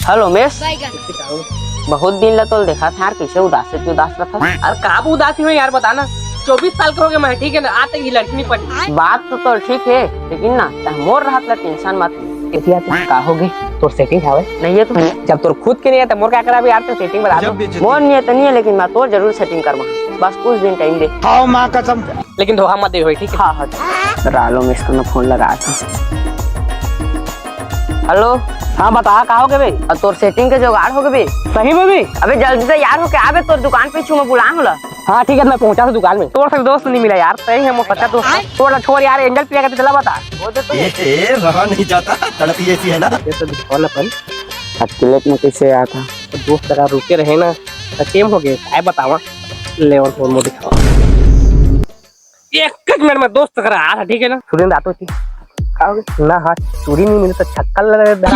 Hello miss, बहुत दिन ला तो देखा था यार, कैसे उदास रहा। अरे काबू उदासी हो यार, बताना 24 साल करोगे मैं, ठीक है ना, आज तक ये लड़की नहीं पटी। बात तो ठीक है, लेकिन ना मोर रहा था, टेंशन मत ले। का होगी तोर सेटिंग है नहीं है तो जब तोर खुद के नहीं है तो मोर क्या करा यार, तो सेटिंग बता दो। मोर नहीं है तो नहीं है, लेकिन मैं तो जरूर सेटिंग करवा, बस कुछ दिन टाइम दे। हाँ माँ कसम, लेकिन धोखा मत दे, ठीक है? हाँ रालो मिस को फोन लगा था। हेलो, हाँ बता, कहा हो गए भाई? और तोर सेटिंग के जुगाड़ हो गए? सही में भी? अबे जल्दी से यार हो के आवे, तोर दुकान पे मैं बुला होला। हाँ ठीक है, मैं पहुंचा था दुकान में। तोर से दोस्त नहीं मिला यार, सही है, मोर सच्चा दोस्त। थोड़ा छोड़ यार, एंजल पिया के चला बता। वो दे तो रहा नहीं जाता, तड़प ही ऐसी है ना। ये तो दिखाओ ना पल, अकेले में कैसे आया था? तो दोस्त जरा रुके रहे ना, सेम हो गए, काय बतावा। लेवन फोन में दिखाओ, एक मिनट में दोस्त करा आ रहा, ठीक है ना? सुरेंद्र आतो थी ना, हाँ चूड़ी नहीं मिली तो छक्कल लगा।